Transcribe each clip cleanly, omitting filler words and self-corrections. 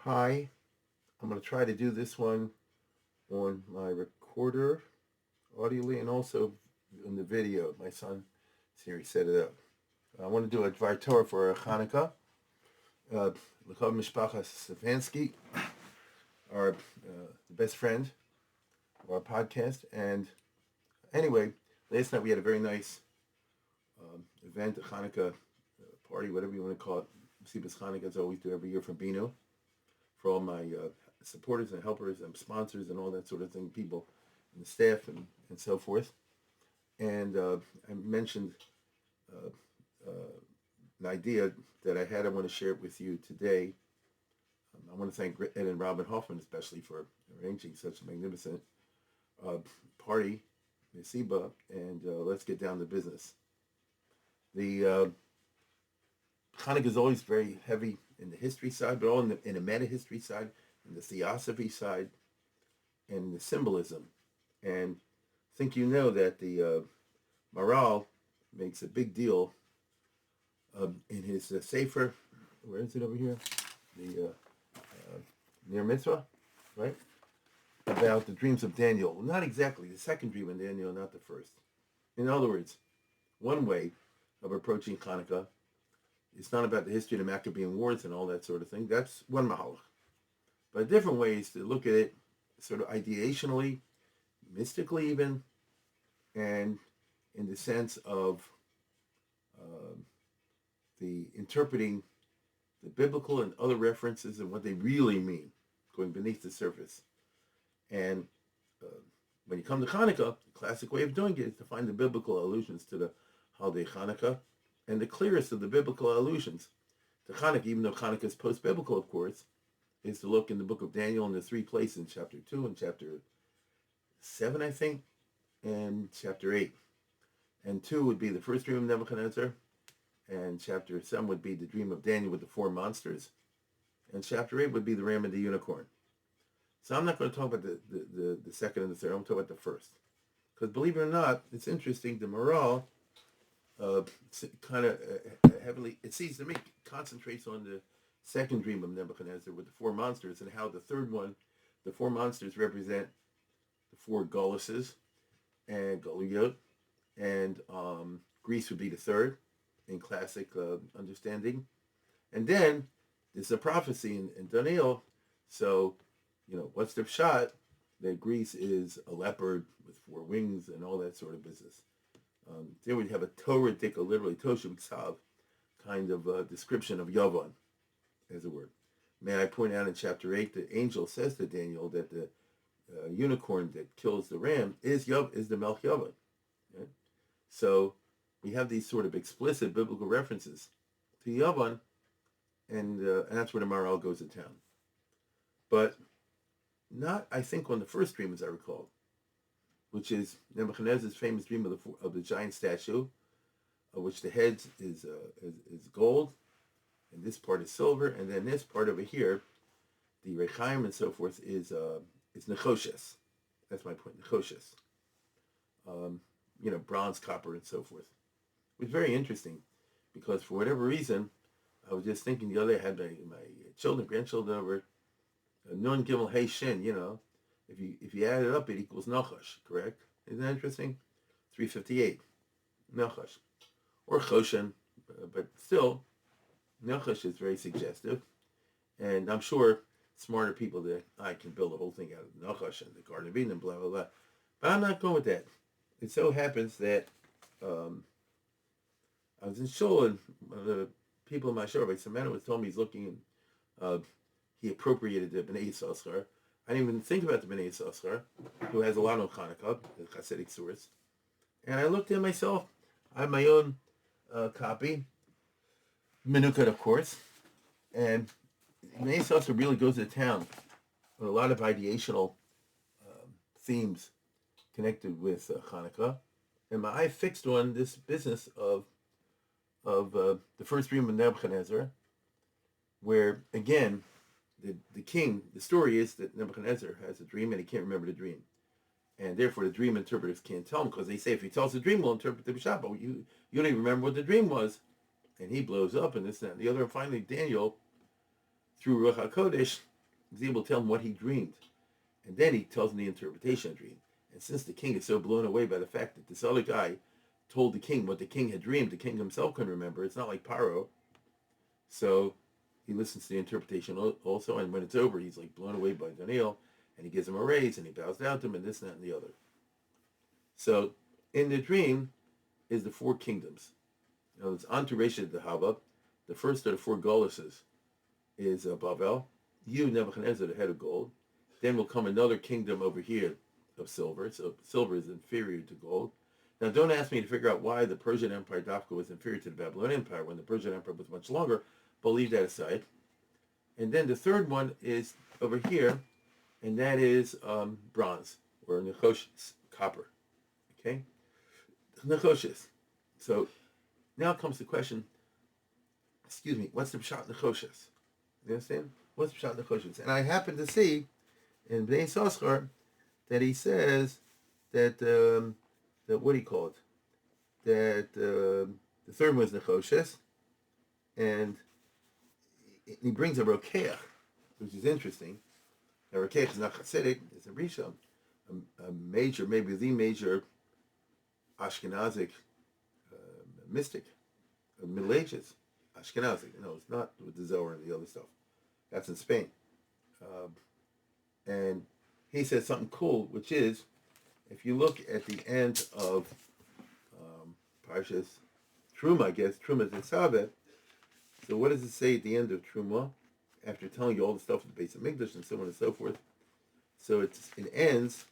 Hi, I'm going to try to do this one on my recorder, audioly, and also in the video. My son Siri set it up. I want to do a Dvar Torah for Hanukkah. L'chol Mishpacha Stefanski, our the best friend of our podcast. And anyway, last night we had a very nice event, a Hanukkah party, whatever you want to call it. Msibas Hanukkah, as I always do every year from Bino, for all my supporters and helpers and sponsors and all that sort of thing, people and the staff and so forth. And I mentioned uh, uh, an idea that I had. I want to share it with you today. I want to thank Ed and Robin Hoffman especially for arranging such a magnificent uh, party, Mesiba, and let's get down to business. The Hanukkah is always very heavy in the history side, but all in the meta history side, in the theosophy side, and the symbolism. And I think you know that the Maral makes a big deal in his Sefer. Where is it over here? The Near Mitzvah, right? About the dreams of Daniel. Well, not exactly the second dream of Daniel, not the first. In other words, one way of approaching Hanukkah, it's not about the history of the Maccabean Wars and all that sort of thing. That's one mahalach. But a different way is to look at it sort of ideationally, mystically even, and in the sense of uh, the interpreting the biblical and other references and what they really mean, going beneath the surface. And uh, when you come to Hanukkah, the classic way of doing it is to find the biblical allusions to the holiday Hanukkah, and the clearest of the biblical allusions to Hanukkah, even though Hanukkah is post-biblical, of course, is to look in the book of Daniel in the three places in chapter 2 and chapter 7, I think, and chapter 8. And 2 would be the first dream of Nebuchadnezzar, and chapter 7 would be the dream of Daniel with the four monsters, and chapter 8 would be the ram and the unicorn. So I'm not going to talk about the second and the third. I'm going to talk about the first. Because believe it or not, it's interesting, the morale kind of heavily, it seems to me, concentrates on the second dream of Nebuchadnezzar with the four monsters, and how the third one, the four monsters represent the four Goluses and Goluyot, and Greece would be the third in classic understanding. And then there's a prophecy in Daniel. So, what's the shot? That Greece is a leopard with four wings and all that sort of business. There we have a Torah literally Toshav Ksav, kind of description of Yavan as a word. May I point out in chapter 8, the angel says to Daniel that the unicorn that kills the ram is the Melch Yavan. Right? So we have these sort of explicit biblical references to Yavan, and that's where the Maharal goes to town. But not, I think, on the first dream, as I recall, which is Nebuchadnezzar's famous dream of the giant statue, of which the head is gold, and this part is silver, and then this part over here, the Rechaim and so forth, is Nechoshes. That's my point, Nechoshes. Bronze, copper, and so forth. It was very interesting, because for whatever reason, I was just thinking the other day, I had my children, grandchildren over, Nun Gimel Hey Shin, if you add it up, it equals Nachash, correct? Isn't that interesting? 358, Nachash. Or Choshen, but still, Nachash is very suggestive. And I'm sure smarter people than I can build a whole thing out of Nachash and the Garden of Eden and blah, blah, blah. But I'm not going with that. It so happens that I was in shul, and one of the people in my shul, some man was telling me he's looking, and he appropriated the Bnei Yissaschar. I didn't even think about the Bnei Yissaschar, who has a lot on Hanukkah, the Hasidic source. And I looked at myself. I have my own copy, Menukat, of course. And Bnei Yissaschar really goes to town with a lot of ideational themes connected with Hanukkah. And my eye fixed on this business of the first dream of Nebuchadnezzar, where, again, the king, the story is that Nebuchadnezzar has a dream and he can't remember the dream. And therefore the dream interpreters can't tell him, because they say if he tells the dream, we'll interpret the Shabbat. But you don't even remember what the dream was. And he blows up and this, that, and the other. And finally Daniel, through Ruach HaKodesh, He's able to tell him what he dreamed. And then he tells him the interpretation of the dream. And since the king is so blown away by the fact that this other guy told the king what the king had dreamed, the king himself couldn't remember. It's not like Paro. So he listens to the interpretation also, and when it's over, he's like blown away by Daniel, and he gives him a raise, and he bows down to him, and this, and that, and the other. So in the dream is the four kingdoms. Now, it's entourage de Hava. The first of the four Goluses is Bavel. You, Nebuchadnezzar, the head of gold. Then will come another kingdom over here of silver. So silver is inferior to gold. Now, don't ask me to figure out why the Persian Empire Dafka was inferior to the Babylonian Empire when the Persian Empire was much longer, but leave that aside. And then the third one is over here, and that is bronze, or Nechoshes, copper. Okay? Nechoshes. So now comes the question, what's the Pshat Nechoshes? You understand? What's Pshat Nechoshes? And I happen to see in Bnei Yissaschar that he says that, what do you call it? That the third one is Nechoshes, and he brings a Rokeach, which is interesting. Now, Rokeach is not Hasidic, it's a Rishon, a major, maybe the major Ashkenazic mystic of the Middle Ages. Ashkenazic, no, it's not with the Zohar and the other stuff. That's in Spain. And he says something cool, which is, if you look at the end of Parshas Truma, I guess, Truma Tetzaveh, so what does it say at the end of Truma, after telling you all the stuff with the base of Mikdash and so on and so forth? So it ends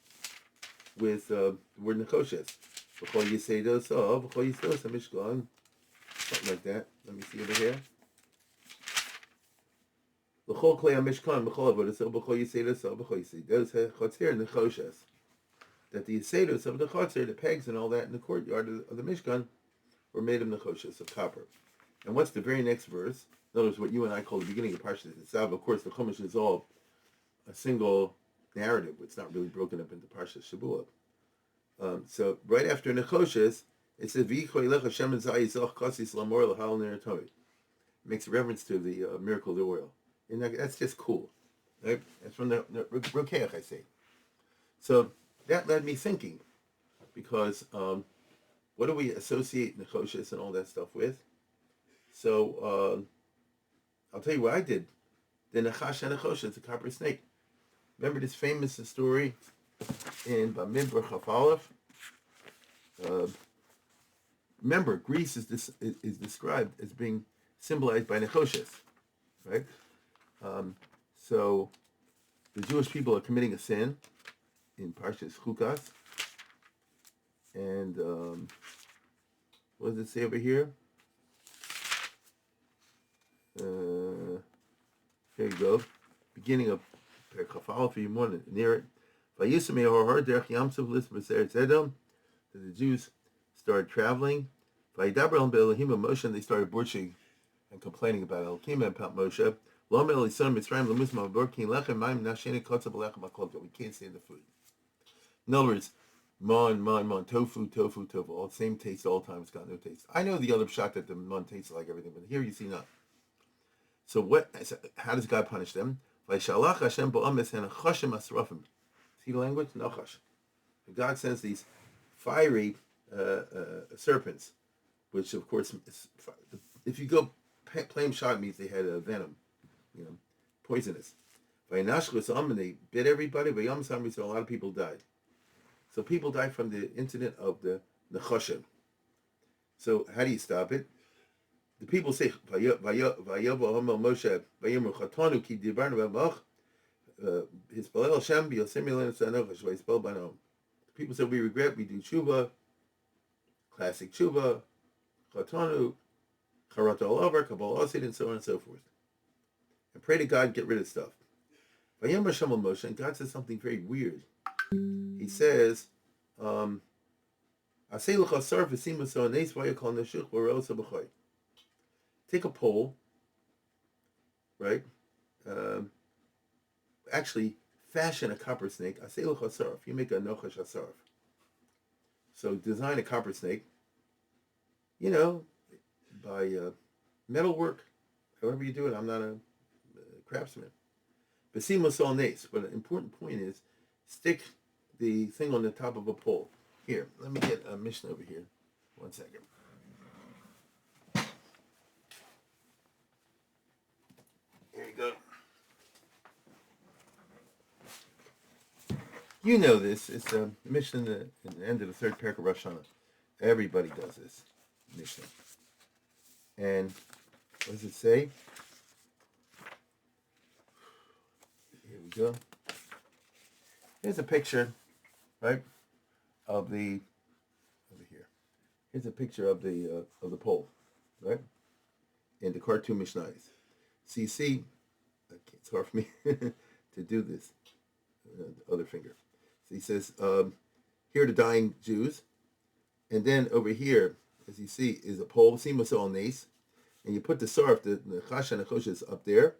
with the word Nechoshes. B'chol Yiseidos, B'chol Yiseidos HaMishkan, something like that. Let me see over here. L'chol klei hamishkan, b'chol avodaso, b'chol yiseidos, b'chol yiseidos hachotzer nechoshes. That the yiseidos of the chotzer, the pegs and all that in the courtyard of the Mishkan, were made of nechoshes, of copper. And what's the very next verse? In other words, what you and I call the beginning of Parshas Tetzaveh. Of course, the Chumash is all a single narrative. It's not really broken up into Parshas Shabuah. So right after nechoshes, it says V'yichol yelech Hashem zayizach kasis lamor l'hal ner Torah. Makes a reference to the miracle of the oil. And that's just cool. Right? That's from the Rokeach, I say. So that led me thinking, because what do we associate Nechoshes and all that stuff with? So I'll tell you what I did. The Nechash and Nechoshes, the copper snake. Remember this famous story in Bamidbar Chaf Aleph? Remember, Greece is described as being symbolized by Nechoshes, right? So the Jewish people are committing a sin in Parshas Chukas, and what does it say over here? Here you go, beginning of Perkafal for you more near it. That the Jews started traveling. They started borching and complaining about Elohim and about Moshe. We can't stand the food. In other words, mon, tofu, all the same taste all the time. It's got no taste. I know the other shot that the mon tastes like everything, but here you see not. So how does God punish them? See the language? Nachash. God sends these fiery serpents, which of course, if you go plain shot, means they had a venom, poisonous. And they bit everybody, so a lot of people died. So people died from the incident of the Nechoshem. So how do you stop it? The people say, people say, we regret, we do tshuva, classic tshuva, chatanu, charat all over, kabbalah asid, and so on and so forth. And pray to God, get rid of stuff. Moshe, and God says something very weird. He says, take a pole, right? Actually, fashion a copper snake. You make a nochash asarf. So design a copper snake, by metalwork, however you do it. I'm not a craftsman. Besimos al nes. But an important point is, stick the thing on the top of a pole. Here, let me get a Mishnah over here. 1 second. Here you go. You know this. It's a Mishnah in the end of the third parak of Rosh Hashanah. Everybody does this Mishnah. And what does it say? Here we go. Here's a picture, right, of the over here. Here's a picture of the pole, right, in the cartoon Mishnayos. So you see, it's hard for me to do this. The other finger. So he says, here are the dying Jews, and then over here, as you see, is a pole, Simos al nes, and you put the sarf, the chash and the choshes up there,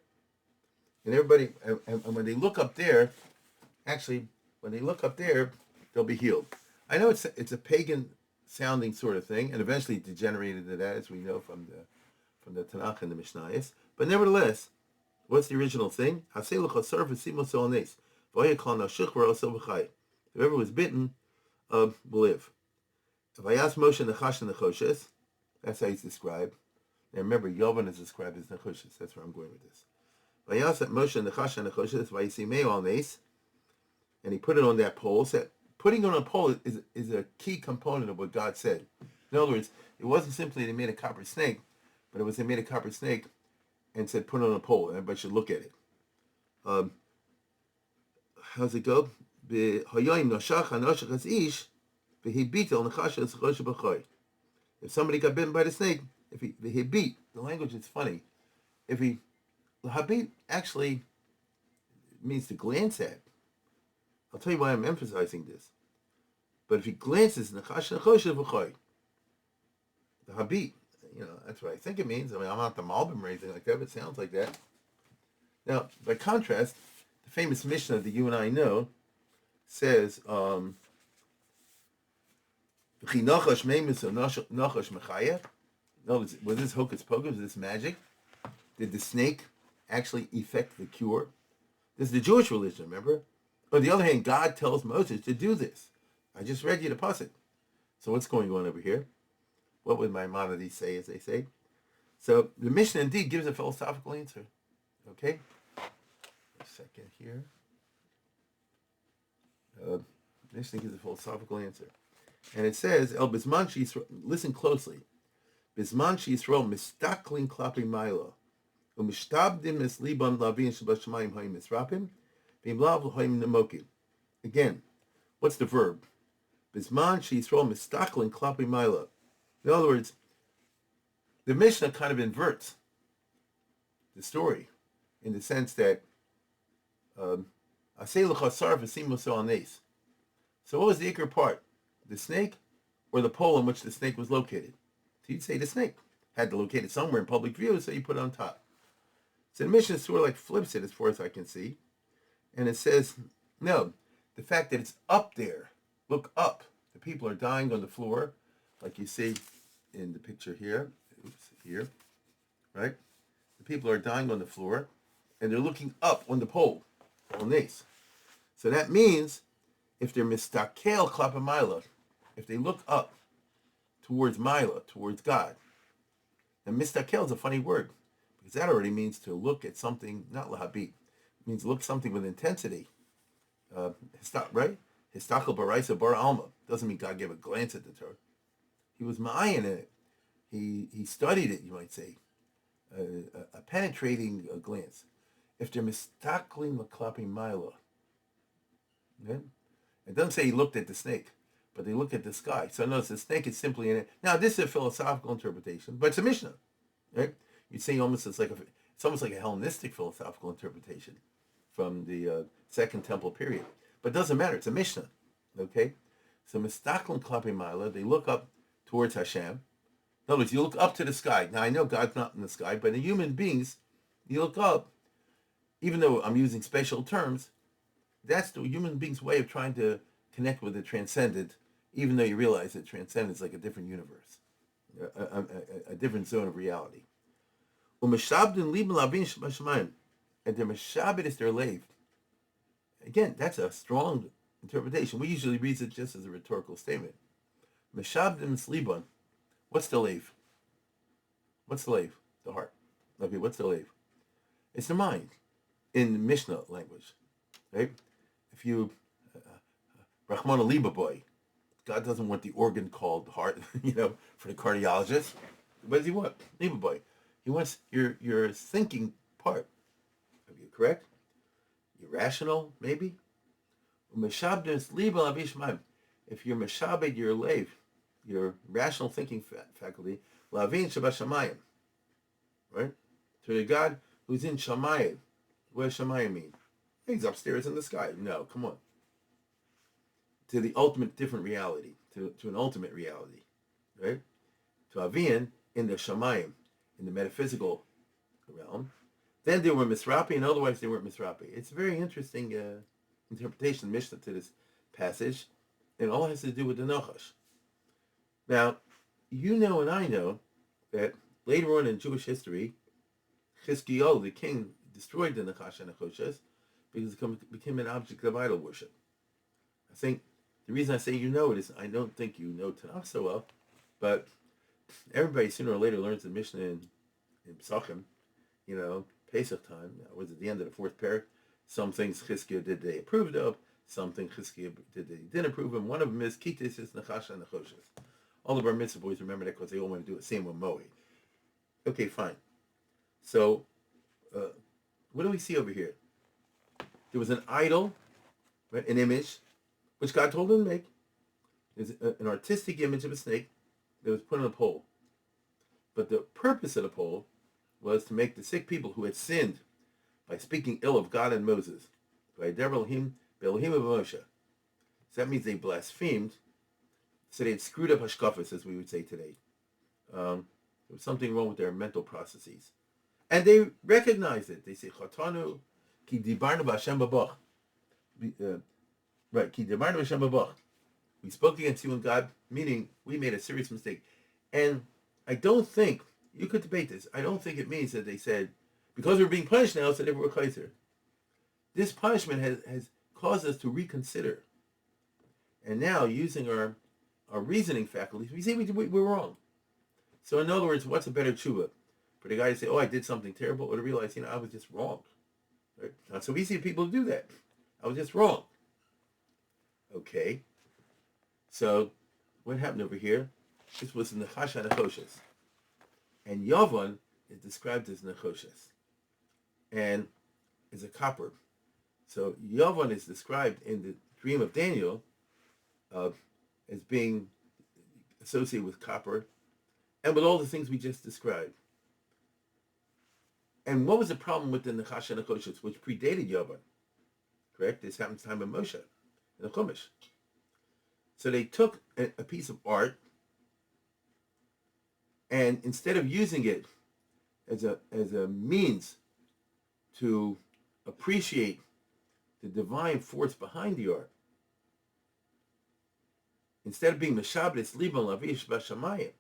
and everybody, and when they look up there, actually, when they look up there, they'll be healed. I know it's a pagan sounding sort of thing, and eventually degenerated to that, as we know from the Tanakh and the Mishnayos. But nevertheless, what's the original thing? Whoever was bitten will live. If I ask Moshe Nechash and Nechoshes, that's how he's described. Now remember, Yavan is described as Nechoshes. That's where I'm going with this. If I ask Moshe Nechash and Nechoshes, Vayisimei al nes, and he put it on that pole. So putting it on a pole is a key component of what God said. In other words, it wasn't simply they made a copper snake, but it was they made a copper snake and said put it on a pole. And everybody should look at it. How's it go? If somebody got bitten by the snake, if he beat, the language is funny. If he habit actually means to glance at. I'll tell you why I'm emphasizing this. But if he glances, the habit, that's what I think it means. I mean, I'm not the Malbim or anything like that, but it sounds like that. Now, by contrast, the famous Mishnah that you and I know says, was this hocus pocus? Was this magic? Did the snake actually effect the cure? This is the Jewish religion, remember? On the other hand, God tells Moses to do this. I just read you the pasuk. So what's going on over here? What would Maimonides say, as they say? So the Mishnah indeed gives a philosophical answer. Okay? A second here. Mishnah gives a philosophical answer. And it says, El Bisman Yisrael, listen closely. Bisman Yisrael mistaklin klapi maila. Umishtabdim es liban lavin shabashamayim hayim misrapim. Bimlav hayim nemokim. Again, what's the verb? Bisman Yisrael mistaklin klapi maila. In other words, the Mishnah kind of inverts the story in the sense that so what was the ikr part? The snake or the pole on which the snake was located? So you'd say the snake had to locate it somewhere in public view, so you put it on top. So the Mishnah sort of like flips it as far as I can see. And it says, no, the fact that it's up there, look up. The people are dying on the floor, like you see in the picture here. Oops, here, right? The people are dying on the floor, and they're looking up on the pole, on this. So that means if they're mistakel klapamayla, if they look up towards Mila, towards God. Now mistakel is a funny word, because that already means to look at something, not lahabit. It means look something with intensity. Right? Histakel baraisa bar alma. Doesn't mean God gave a glance at the Torah. He was ma'ayin in it. He studied it, you might say. A penetrating glance. If they're mistakling laklapi Mila, okay? It doesn't say he looked at the snake, but they look at the sky. So notice the snake is simply in it. Now this is a philosophical interpretation, but it's a Mishnah, right? You'd say it's almost like a Hellenistic philosophical interpretation from the Second Temple period. But it doesn't matter. It's a Mishnah, okay? So mistaklim klapi ma'ala, they look up towards Hashem. In other words, you look up to the sky. Now I know God's not in the sky, but in human beings, you look up. Even though I'm using spatial terms, that's the human being's way of trying to connect with the transcendent, even though you realize that transcendent is like a different universe, a different zone of reality. and they're Meshabed is their lave. Again, that's a strong interpretation. We usually read it just as a rhetorical statement. Meshabdim Sliban. What's the lave? What's the lave? The heart. Okay, what's the lave? It's the mind in Mishnah language, right? If you, Rahman Liba boy, God doesn't want the organ called heart, for the cardiologist. What does he want? Liba boy. He wants your thinking part. Are you correct? You're rational, maybe? If you're meshabed your lave, your rational thinking faculty, lavin shabashamayim, right? To the God who's in shamayim. What does shamayim mean? He's upstairs in the sky. No, come on. To the ultimate different reality, to an ultimate reality, right? To Avin in the shamayim, in the metaphysical realm. Then they were misrapi, and otherwise they weren't misrapi. It's a very interesting interpretation, Mishnah, to this passage, and all has to do with the Nachash. Now, you know and I know that later on in Jewish history, Chizkiyahu, the king, destroyed the Nachash and Nechoshes because it became an object of idol worship. I think the reason I say you know it is I don't think you know Tanakh so well, but everybody sooner or later learns the Mishnah in Pesachim, Pesach time. Was at the end of the fourth parak. Some things Chizkiyahu did they approved of, some things Chizkiyahu did they didn't approve of. One of them is Kitis is Nachash and Nechoshes. All of our mitzvah boys remember that because they all want to do it. Same with Moed. Okay, fine. So, what do we see over here? There was an idol, right, an image, which God told him to make. There's an artistic image of a snake that was put on a pole. But the purpose of the pole was to make the sick people who had sinned by speaking ill of God and Moses. By Elohim of Moshe. So that means they blasphemed. So they had screwed up hashkafas, as we would say today. There was something wrong with their mental processes. And they recognized it. They say, Chatanu ki dibarnu b'Hashem babach. Right, ki dibarnu b'Hashem babach. We spoke against you and God, meaning we made a serious mistake. And I don't think, you could debate this, I don't think it means that they said, because we're being punished now, so they were kaiser. This punishment has caused us to reconsider. And now, using our reasoning faculties, we see we're wrong. So in other words, what's a better tshuva? For the guy to say, I did something terrible, or to realize, I was just wrong. Right? Not so easy for people to do that. I was just wrong. Okay. So, what happened over here? This was Nechash and Nechoshes. And Yavan is described as Nechoshes. And is a copper. So Yavan is described in the dream of Daniel as being associated with copper and with all the things we just described. And what was the problem with the Nechash and Nechoshes, which predated Yavan? Correct? This happened in the time of Moshe in the Chumash. So they took a piece of art, and instead of using it as a means to appreciate the divine force behind the art, instead of being Meshabes Liban Lavish Bashamayim,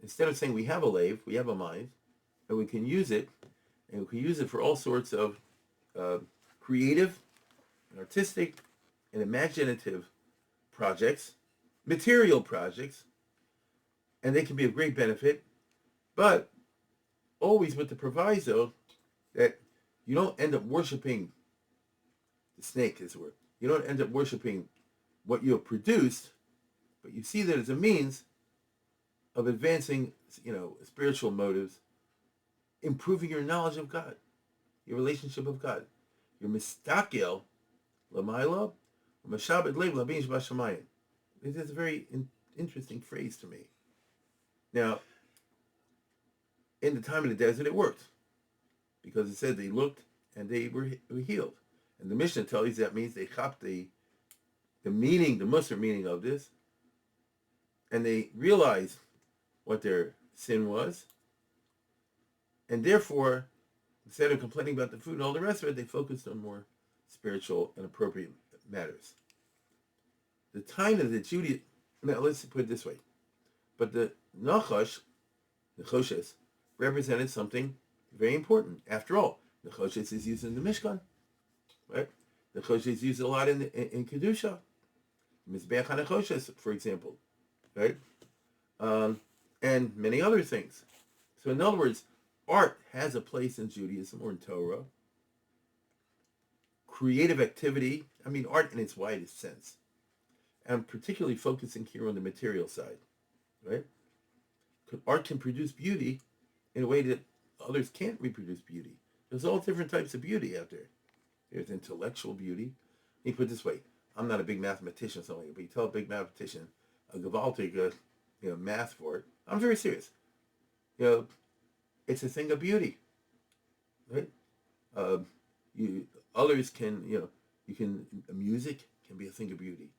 instead of saying we have a lave, we have a mind, and we can use it, and we can use it for all sorts of creative, and artistic, and imaginative projects, material projects, and they can be of great benefit, but always with the proviso that you don't end up worshiping the snake, as it were. You don't end up worshiping what you have produced, but you see that as a means of advancing, spiritual motives, improving your knowledge of God, your relationship with God. Your mistakel l'mayla, mashabed lev labin b'shamayim. It is a very interesting phrase to me. Now, in the time of the desert, it worked because it said they looked and they were healed. And the Mishnah tells you that means they chopped the meaning, the Musar meaning of this, and they realized what their sin was, and therefore, instead of complaining about the food and all the rest of it, they focused on more spiritual and appropriate matters. The time of the Judaism, now let's put it this way, but the Nachash, the Choshes, represented something very important. After all, Nechoshes is used in the Mishkan, right? Nechoshes is used a lot in Kedusha, Mizbeach HaNechoshes, for example, right? And many other things. So in other words, art has a place in Judaism or in Torah. Creative activity, I mean art in its widest sense. I'm particularly focusing here on the material side, right? Art can produce beauty in a way that others can't reproduce beauty. There's all different types of beauty out there. There's intellectual beauty. Let me put it this way. I'm not a big mathematician, so but you tell a big mathematician, a gewaltige, math for it. I'm very serious. It's a thing of beauty, right? You others can, music can be a thing of beauty.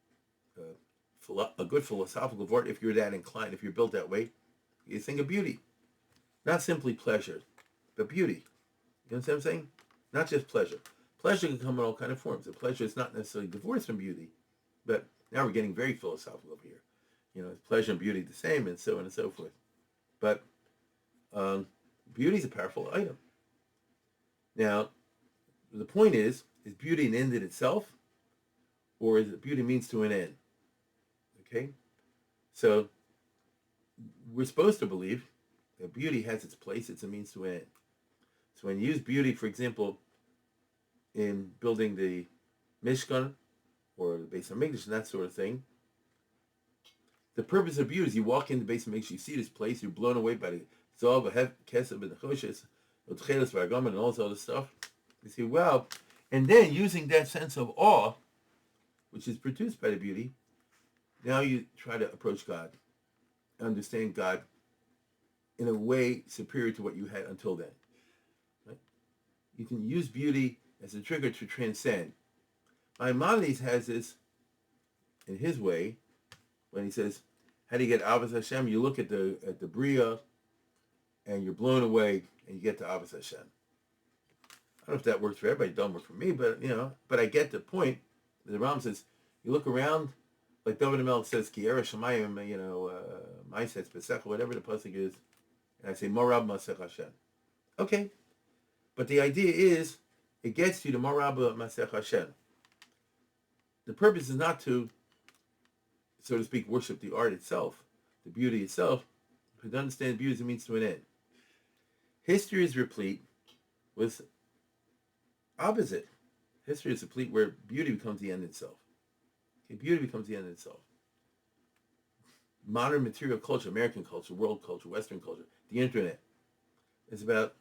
A good philosophical art, if you're that inclined, if you're built that way, you think of beauty. Not simply pleasure, but beauty. You know what I'm saying? Not just pleasure. Pleasure can come in all kinds of forms. The pleasure is not necessarily divorced from beauty, but now we're getting very philosophical over here. Is pleasure and beauty the same, and so on and so forth. But beauty is a powerful item. Now, the point is beauty an end in itself, or is it beauty means to an end? Okay? So, we're supposed to believe that beauty has its place, it's a means to an end. So when you use beauty, for example, in building the Mishkan or the Beis HaMikdash and that sort of thing, the purpose of beauty is you walk into the Beis HaMikdash, you see this place, you're blown away by the Zav, Kesef, and the Choshes, and all this other stuff. You see, wow. And then using that sense of awe, which is produced by the beauty, now you try to approach God, understand God in a way superior to what you had until then. Right? You can use beauty as a trigger to transcend. Maimonides has this in his way when he says, how do you get Avos Hashem? You look at the Bria and you're blown away and you get to Avos Hashem. I don't know if that works for everybody. It don't work for me, but but I get the point. The Ram says, you look around, like David Melch says, Kiera Shemayim, Maisetz Pesach, whatever the pasuk is, and I say, Morab Masech Hashem. Okay. But the idea is, it gets you to Morab Masech Hashem. The purpose is not to, so to speak, worship the art itself, the beauty itself, but to understand beauty as a means to an end. History is replete with opposite. History is replete where beauty becomes the end itself. Okay, beauty becomes the end itself. Modern material culture, American culture, world culture, Western culture, the internet, is about,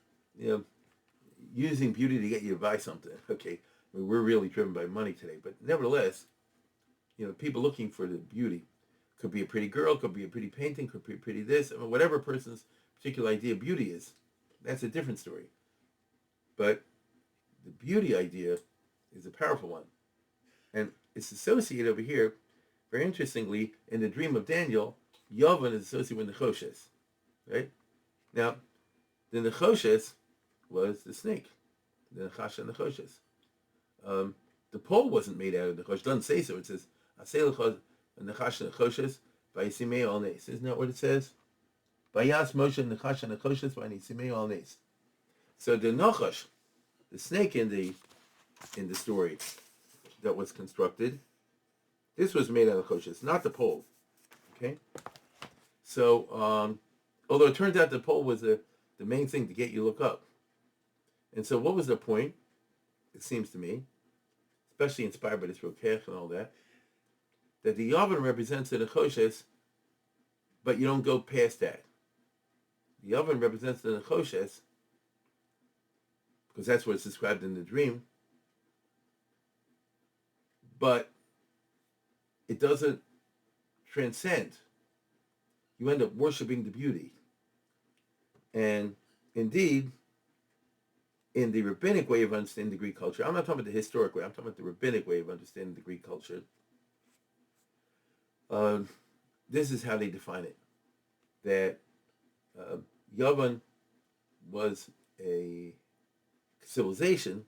using beauty to get you to buy something. Okay, we're really driven by money today, but nevertheless, people looking for the beauty. Could be a pretty girl, could be a pretty painting, could be pretty this. Whatever a person's particular idea of beauty is, that's a different story. But the beauty idea is a powerful one. And it's associated over here, very interestingly, in the dream of Daniel, Yavan is associated with Nechoshes. Right? Now, the Nechoshes was the snake, the Nechash and Nechoshes. The pole wasn't made out of Nechosh. It doesn't say so. It says, Asei Nechash and Nechoshes, Vayisimei al Nes. Isn't that what it says? Vayas Moshe Nechash and Nechoshes, Vayisimei al Nes. So the Nechash, the snake in the story that was constructed, this was made out of Nechoshes, not the pole. Okay? So, although it turns out the pole was the main thing to get you to look up. And so what was the point, it seems to me, especially inspired by this Rokech and all that the Yavan represents the Nechoshes, but you don't go past that. The Yavan represents the Nechoshes, because that's what it's described in the dream, but it doesn't transcend. You end up worshiping the beauty. And indeed, in the rabbinic way of understanding the Greek culture, I'm not talking about the historic way, I'm talking about the rabbinic way of understanding the Greek culture. This is how they define it. That Yavan was a civilization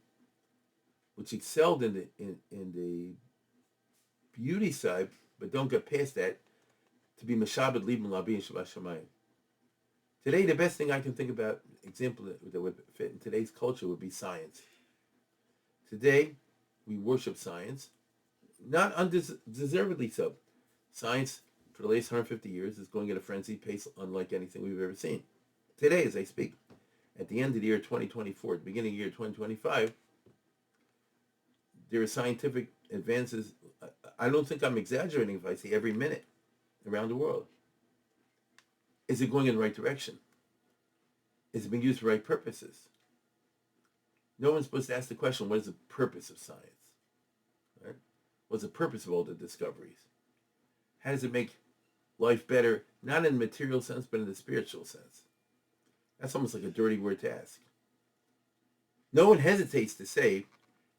which excelled in the beauty side, but don't get past that, to be Meshabed Libim Labi and Shabbat Shamayim. Today, the best thing I can think about, example that would fit in today's culture, would be science. Today, we worship science, not undeservedly so. Science, for the last 150 years, is going at a frenzied pace unlike anything we've ever seen. Today, as I speak, at the end of the year 2024, at the beginning of the year 2025, there are scientific advances. I don't think I'm exaggerating if I say every minute around the world. Is it going in the right direction? Is it being used for right purposes? No one's supposed to ask the question, what is the purpose of science? Right? What's the purpose of all the discoveries? How does it make life better, not in the material sense, but in the spiritual sense? That's almost like a dirty word to ask. No one hesitates to say,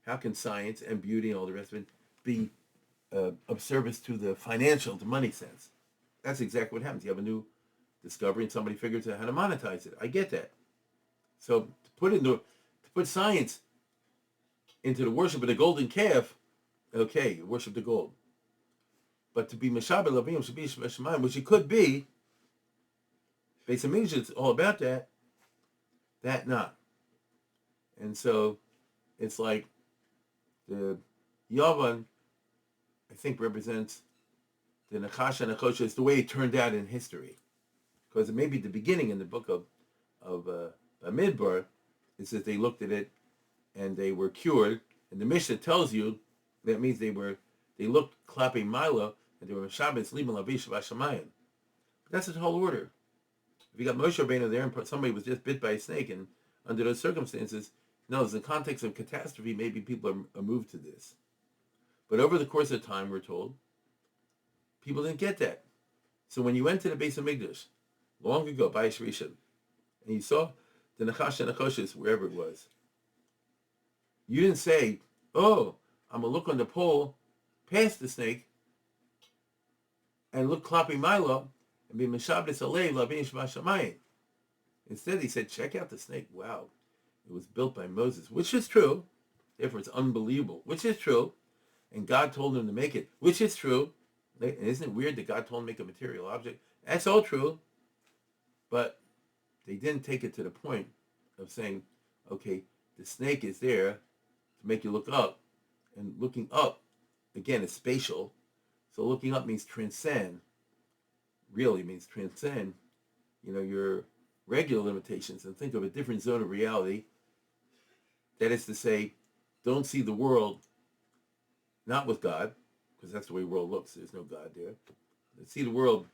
how can science and beauty and all the rest of it be of service to the financial, the money sense? That's exactly what happens. You have a new discovery and somebody figures out how to monetize it. I get that. So to put science into the worship of the golden calf, okay, you worship the gold. But to be Meshabeh Lavim, should be Shemayim, which it could be, Beis Hamikdash, it's all about that not. And so it's like the Yavan, I think, represents the Nachash and Nachosha. It's the way it turned out in history. Because it may be the beginning in the book of Bamidbar, it says they looked at it and they were cured. And the Mishnah tells you that means they looked Klape Milo and they were Shabbos Liban Lavish Vashamayim. But that's the whole order. If you got Moshe Rabbeinu there and somebody was just bit by a snake, and under those circumstances, no, in the context of catastrophe, maybe people are moved to this. But over the course of time, we're told, people didn't get that. So when you went to the Beis Hamikdash, long ago, by Rishon, and you saw the Nachash and Nachoshes, wherever it was, you didn't say, oh, I'm going to look on the pole past the snake and look Klapi Milo and be Meshabes Alei Lavin Shamayim. Instead, he said, check out the snake. Wow. It was built by Moses, which is true. Therefore, it's unbelievable, which is true. And God told him to make it, which is true. And isn't it weird that God told him to make a material object? That's all true. But they didn't take it to the point of saying, okay, the snake is there to make you look up. And looking up, again, is spatial. So looking up means transcend. Really means transcend, your regular limitations and think of a different zone of reality. That is to say, don't see the world not with God, because that's the way the world looks. There's no God there. Let's see the world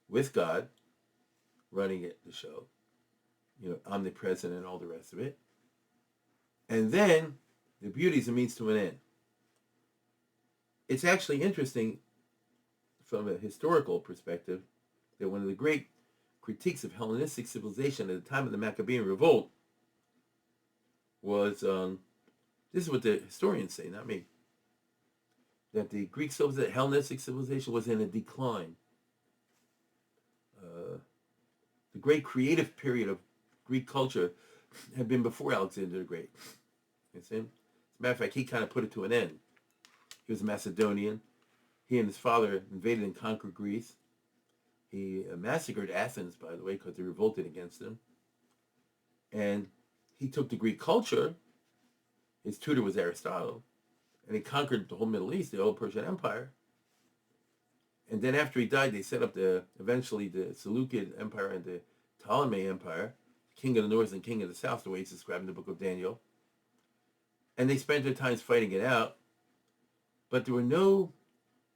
with God running it, the show, omnipresent and all the rest of it. And then the beauty is a means to an end. It's actually interesting from a historical perspective that one of the great critiques of Hellenistic civilization at the time of the Maccabean revolt was, this is what the historians say, not me, that the Greek civilization, Hellenistic civilization, was in a decline. The great creative period of Greek culture had been before Alexander the Great. You see? As a matter of fact, he kind of put it to an end. He was a Macedonian. He and his father invaded and conquered Greece. He massacred Athens, by the way, because they revolted against him. And he took the Greek culture. His tutor was Aristotle. And he conquered the whole Middle East, the old Persian Empire. And then after he died, they set up eventually the Seleucid Empire and the Ptolemy Empire, king of the north and king of the south, the way it's described in the book of Daniel. And they spent their times fighting it out. But there were no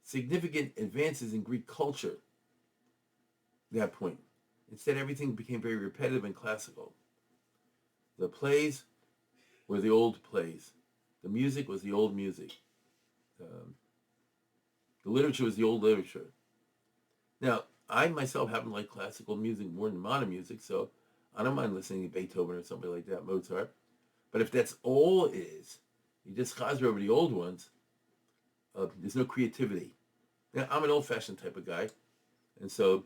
significant advances in Greek culture at that point. Instead, everything became very repetitive and classical. The plays were the old plays. The music was the old music. The literature was the old literature. Now, I myself happen to like classical music more than modern music, so I don't mind listening to Beethoven or somebody like that, Mozart. But if that's all it is, you just chazer over the old ones, there's no creativity. Now, I'm an old-fashioned type of guy, and so,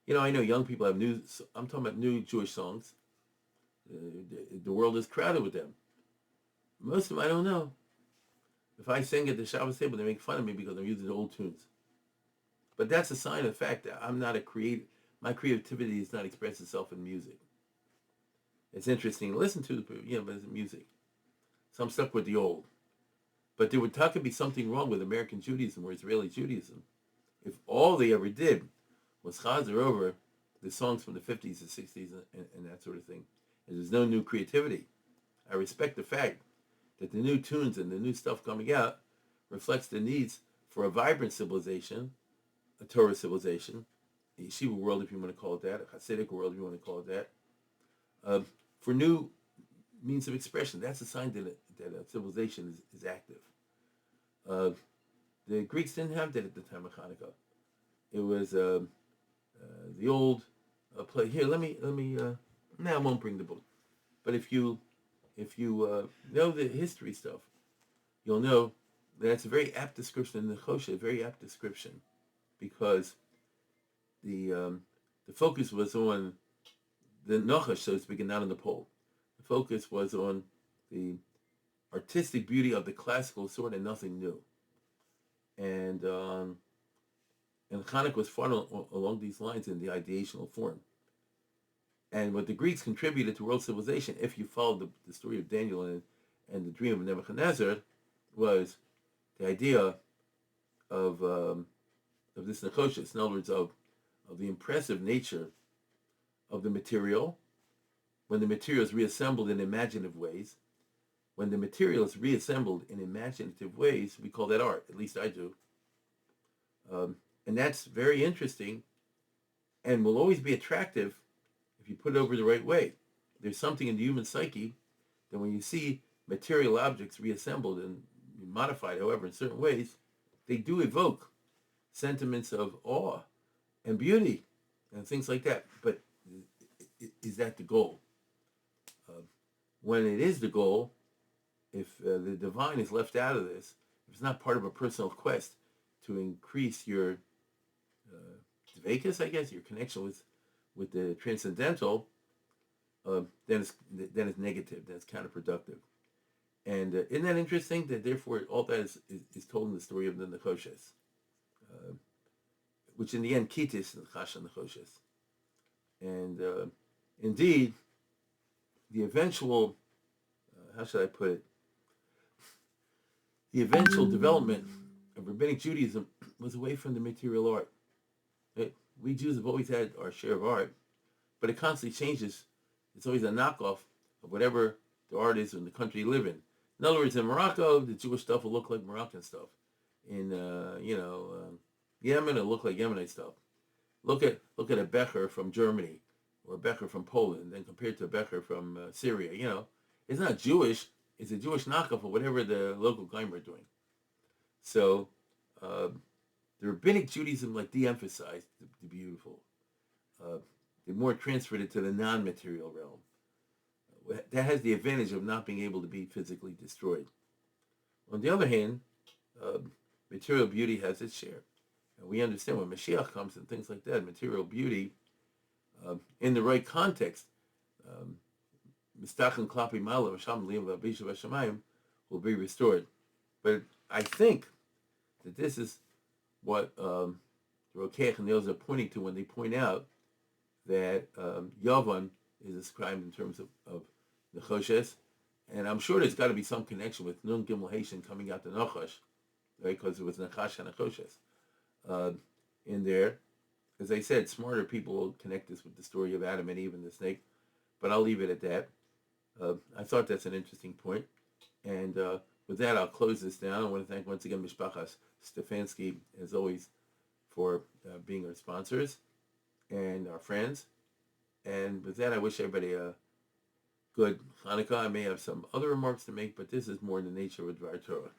I know young people have I'm talking about new Jewish songs. The world is crowded with them. Most of them I don't know. If I sing at the Shabbos table, they make fun of me because I'm using old tunes. But that's a sign of the fact that I'm not a creative. my creativity does not express itself in music. It's interesting to listen to, but it's music. So I'm stuck with the old. But there would talk to be something wrong with American Judaism or Israeli Judaism if all they ever did was chazer over the songs from the 50s and 60s and that sort of thing. And there's no new creativity. I respect the fact that the new tunes and the new stuff coming out reflects the needs for a vibrant civilization, a Torah civilization, a yeshiva world, if you want to call it that, a Hasidic world, if you want to call it that, for new means of expression. That's a sign that a civilization is active. The Greeks didn't have that at the time of Hanukkah. It was the old play. Here, let me. I won't bring the book, but if you know the history stuff, you'll know that it's a very apt description in the Choshe, a very apt description, because the focus was on the Nachash, so to speak, and not on the pole. The focus was on the artistic beauty of the classical sort and nothing new. And Hanukkah was fought along these lines in the ideational form. And what the Greeks contributed to world civilization, if you followed the story of Daniel and the dream of Nebuchadnezzar, was the idea of this Nechoshes, in other words, of the impressive nature of the material, when the material is reassembled in imaginative ways. When the material is reassembled in imaginative ways, we call that art. At least I do. And that's very interesting and will always be attractive if you put it over the right way. There's something in the human psyche that when you see material objects reassembled and modified, however, in certain ways, they do evoke sentiments of awe and beauty and things like that. But is that the goal? When it is the goal, if the divine is left out of this, if it's not part of a personal quest to increase your dveikus, I guess, your connection with the transcendental, then it's negative, then it's counterproductive. And isn't that interesting that therefore all that is told in the story of the Nechoshes, which in the end kitis and chasha Nechoshes. And indeed, the eventual, how should I put it, the eventual development of rabbinic Judaism was away from the material art. We Jews have always had our share of art, but it constantly changes. It's always a knockoff of whatever the art is in the country you live in. In other words, in Morocco, the Jewish stuff will look like Moroccan stuff. In Yemen, it'll look like Yemenite stuff. Look at a Becher from Germany or a Becher from Poland, then compared to a Becher from Syria. It's not Jewish. It's a Jewish knockoff of whatever the local Geimer are doing. So the rabbinic Judaism de-emphasized the beautiful. They more transferred it to the non-material realm. That has the advantage of not being able to be physically destroyed. On the other hand, material beauty has its share. And we understand when Mashiach comes and things like that, material beauty, in the right context, Mistachin Klapi Mala Vasham Liam Vabisha Vashamayim will be restored. But I think that this is what the Rokeach and the others are pointing to when they point out that Yavan is described in terms of Nechoshes, and I'm sure there's got to be some connection with Nun Gimel Haitian coming out to Nachash, right? Because it was Nachash and Nechoshes in there. As I said, smarter people will connect this with the story of Adam and Eve and the snake, but I'll leave it at that. I thought that's an interesting point, and with that, I'll close this down. I want to thank once again Mishpachas Stefanski, as always, for being our sponsors and our friends. And with that, I wish everybody a good Hanukkah. I may have some other remarks to make, but this is more in the nature of Dvar Torah.